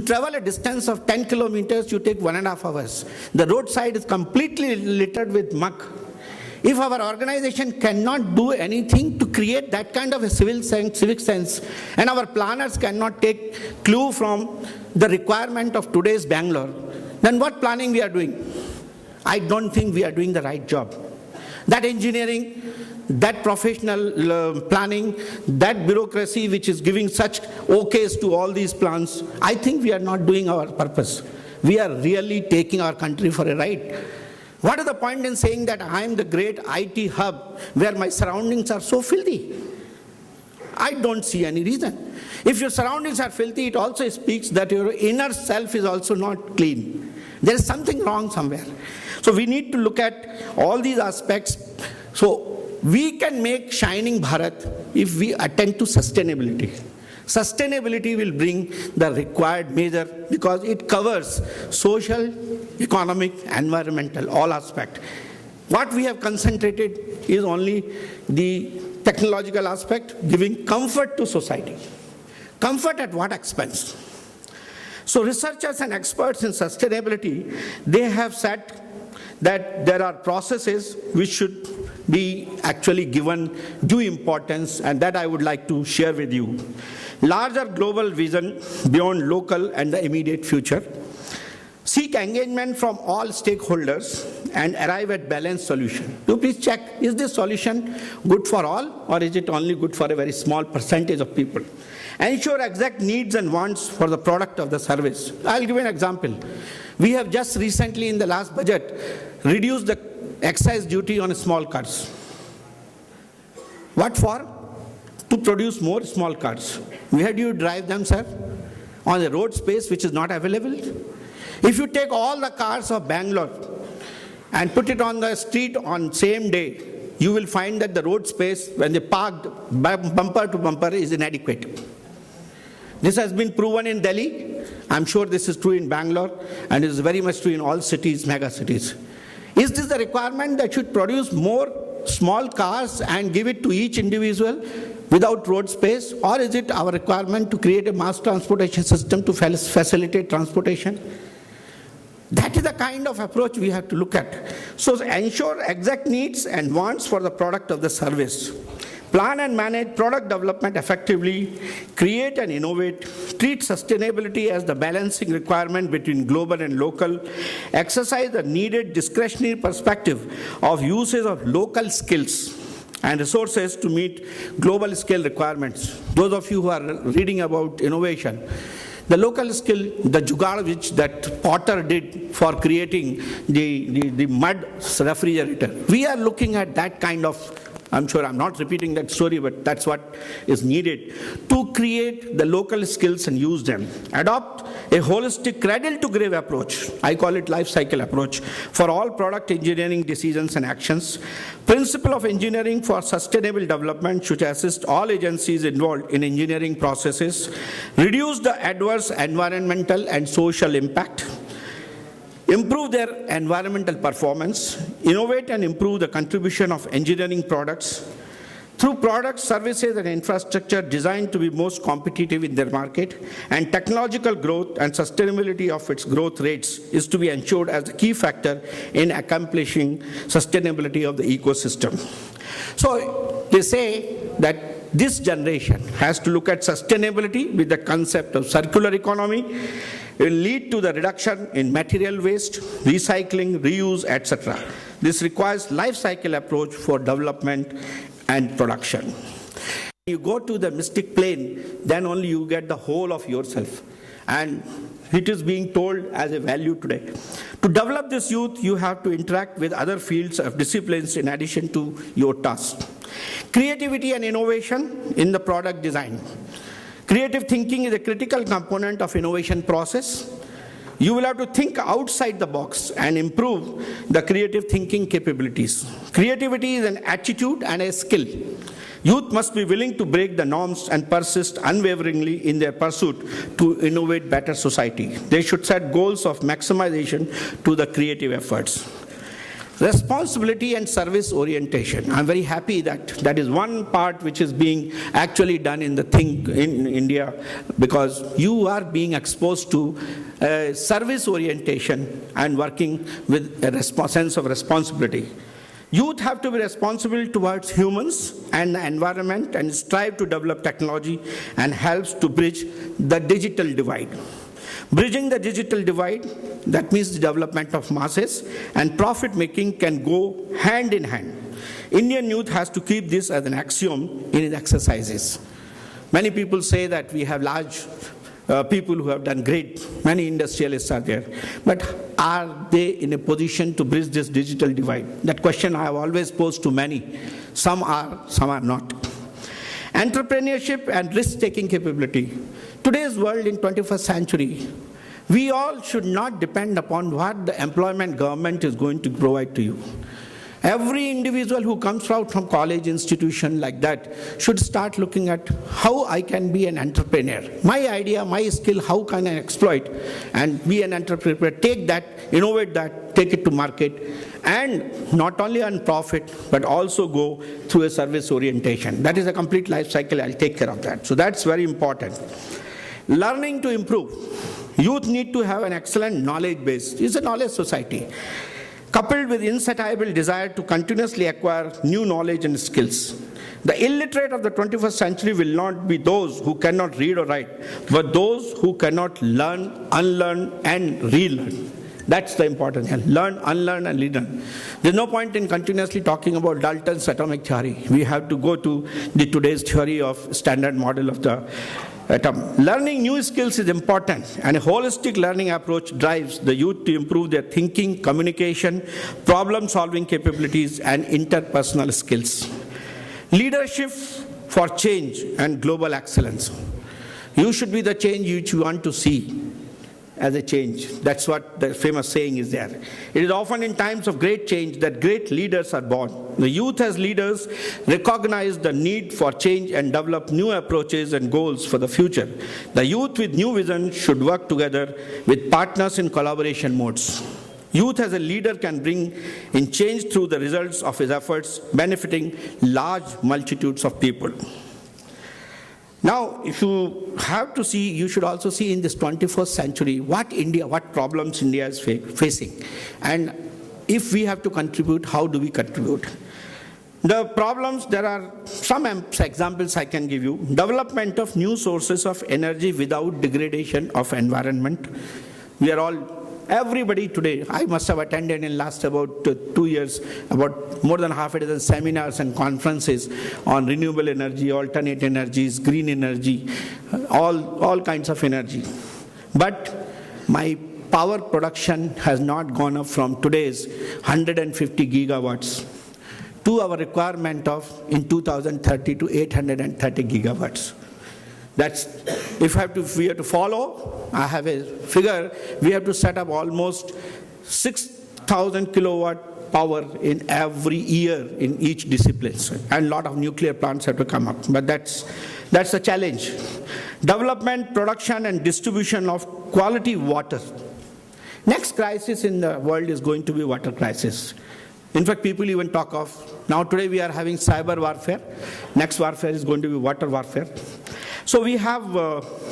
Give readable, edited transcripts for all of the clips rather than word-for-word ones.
travel a distance of 10 kilometers, you take 1.5 hours. The roadside is completely littered with muck. If our organization cannot do anything to create that kind of a civic sense, and our planners cannot take clue from the requirement of today's Bangalore, then what planning we are doing? I don't think we are doing the right job. That engineering, that professional planning, that bureaucracy which is giving such okays to all these plans, I think we are not doing our purpose. We are really taking our country for a ride. What is the point in saying that I am the great IT hub where my surroundings are so filthy? I don't see any reason. If your surroundings are filthy, it also speaks that your inner self is also not clean. There is something wrong somewhere. So we need to look at all these aspects. So we can make shining Bharat if we attend to sustainability. Sustainability will bring the required measure because it covers social, economic, environmental, all aspects. What we have concentrated is only the technological aspect, giving comfort to society. Comfort at what expense? So researchers and experts in sustainability, they have said that there are processes which should be actually given due importance, and that I would like to share with you. Larger global vision beyond local and the immediate future. Seek engagement from all stakeholders and arrive at balanced solution. Do please check, is this solution good for all or is it only good for a very small percentage of people? Ensure exact needs and wants for the product of the service. I'll give you an example. We have just recently in the last budget reduced the excise duty on small cars. What for? To produce more small cars. Where do you drive them, sir? On the road space which is not available? If you take all the cars of Bangalore and put it on the street on same day, you will find that the road space when they parked bumper to bumper is inadequate. This has been proven in Delhi. I'm sure this is true in Bangalore and is very much true in all cities, mega cities. Is this the requirement that should produce more small cars and give it to each individual without road space, or is it our requirement to create a mass transportation system to facilitate transportation? That is the kind of approach we have to look at. So ensure exact needs and wants for the product of the service. Plan and manage product development effectively, create and innovate, treat sustainability as the balancing requirement between global and local, exercise the needed discretionary perspective of uses of local skills and resources to meet global scale requirements. Those of you who are reading about innovation, the local skill, the jugaad which that Potter did for creating the mud refrigerator, we are looking at that kind of, I'm sure I'm not repeating that story, but that's what is needed to create the local skills and use them. Adopt a holistic cradle-to-grave approach, I call it life cycle approach, for all product engineering decisions and actions. Principle of engineering for sustainable development should assist all agencies involved in engineering processes, reduce the adverse environmental and social impact, improve their environmental performance, innovate and improve the contribution of engineering products through products, services, and infrastructure designed to be most competitive in their market, and technological growth and sustainability of its growth rates is to be ensured as a key factor in accomplishing sustainability of the ecosystem. So they say that this generation has to look at sustainability with the concept of circular economy. It will lead to the reduction in material waste, recycling, reuse, etc. This requires life cycle approach for development and production. You go to the mystic plane, then only you get the whole of yourself. And it is being told as a value today. To develop this youth, you have to interact with other fields of disciplines in addition to your tasks. Creativity and innovation in the product design. Creative thinking is a critical component of innovation process. You will have to think outside the box and improve the creative thinking capabilities. Creativity is an attitude and a skill. Youth must be willing to break the norms and persist unwaveringly in their pursuit to innovate better society. They should set goals of maximization to the creative efforts. Responsibility and service orientation. I'm very happy that that is one part which is being actually done in the thing in India, because you are being exposed to service orientation and working with a sense of responsibility. Youth have to be responsible towards humans and the environment and strive to develop technology and helps to bridge the digital divide. Bridging the digital divide, that means the development of masses and profit making can go hand in hand. Indian youth has to keep this as an axiom in its exercises. Many people say that we have large people who have done great, many industrialists are there, but are they in a position to bridge this digital divide? That question I have always posed to many. Some are not. Entrepreneurship and risk-taking capability. Today's world in 21st century, we all should not depend upon what the employment government is going to provide to you. Every individual who comes out from college institution like that should start looking at how I can be an entrepreneur. My idea, my skill, how can I exploit and be an entrepreneur, take that, innovate that, take it to market, and not only earn profit, but also go through a service orientation. That is a complete life cycle, I'll take care of that. So that's very important. Learning to improve. Youth need to have an excellent knowledge base. It's a knowledge society, coupled with insatiable desire to continuously acquire new knowledge and skills. The illiterate of the 21st century will not be those who cannot read or write, but those who cannot learn, unlearn, and relearn. That's the important thing. Learn, unlearn, and relearn. There's no point in continuously talking about Dalton's atomic theory. We have to go to the today's theory of standard model of the atom. Learning new skills is important, and a holistic learning approach drives the youth to improve their thinking, communication, problem-solving capabilities, and interpersonal skills. Leadership for change and global excellence. You should be the change which you want to see as a change. That's what the famous saying is there. It is often in times of great change that great leaders are born. The youth as leaders recognize the need for change and develop new approaches and goals for the future. The youth with new vision should work together with partners in collaboration modes. Youth as a leader can bring in change through the results of his efforts, benefiting large multitudes of people. Now, if you have to see, you should also see in this 21st century what problems India is facing. And if we have to contribute, how do we contribute? The problems, there are some examples I can give you. Development of new sources of energy without degradation of environment. We are all, everybody today, I must have attended in last about 2 years, about more than half a dozen seminars and conferences on renewable energy, alternate energies, green energy, all kinds of energy. But my power production has not gone up from today's 150 gigawatts to our requirement of in 2030 to 830 gigawatts. That's, if we have to follow, I have a figure, we have to set up almost 6,000 kilowatt power in every year in each discipline. And a lot of nuclear plants have to come up, but that's a challenge. Development, production, and distribution of quality water. Next crisis in the world is going to be water crisis. In fact, people even talk of, now today we are having cyber warfare, next warfare is going to be water warfare. So we have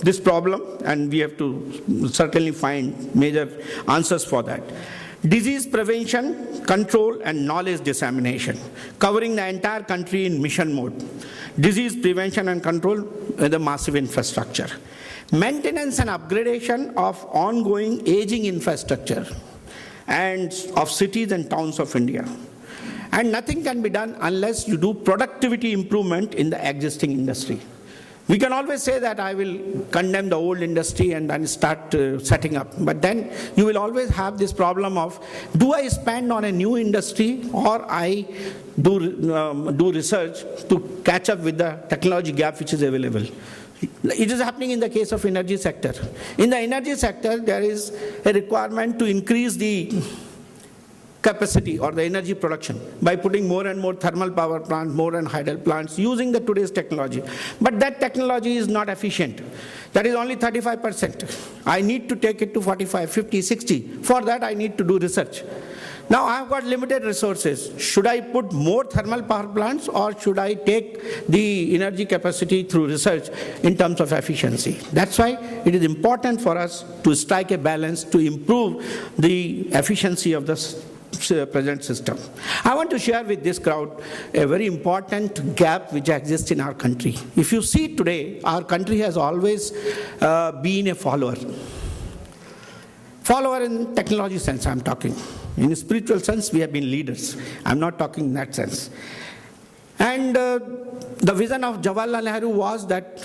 this problem, and we have to certainly find major answers for that. Disease prevention, control, and knowledge dissemination, covering the entire country in mission mode. Disease prevention and control with a massive infrastructure. Maintenance and upgradation of ongoing aging infrastructure and of cities and towns of India. And nothing can be done unless you do productivity improvement in the existing industry. We can always say that I will condemn the old industry and then start setting up. But then you will always have this problem of, do I spend on a new industry or I do research to catch up with the technology gap which is available? It is happening in the case of energy sector. In the energy sector, there is a requirement to increase the capacity or the energy production by putting more and more thermal power plants, more and hydel plants using the today's technology. But that technology is not efficient. That is only 35%. I need to take it to 45, 50, 60. For that I need to do research. Now I have got limited resources. Should I put more thermal power plants, or should I take the energy capacity through research in terms of efficiency? That's why it is important for us to strike a balance to improve the efficiency of the present system. I want to share with this crowd a very important gap which exists in our country. If you see today, our country has always been a follower. Follower in technology sense, I'm talking. In spiritual sense, we have been leaders. I'm not talking in that sense. And the vision of Jawaharlal Nehru was that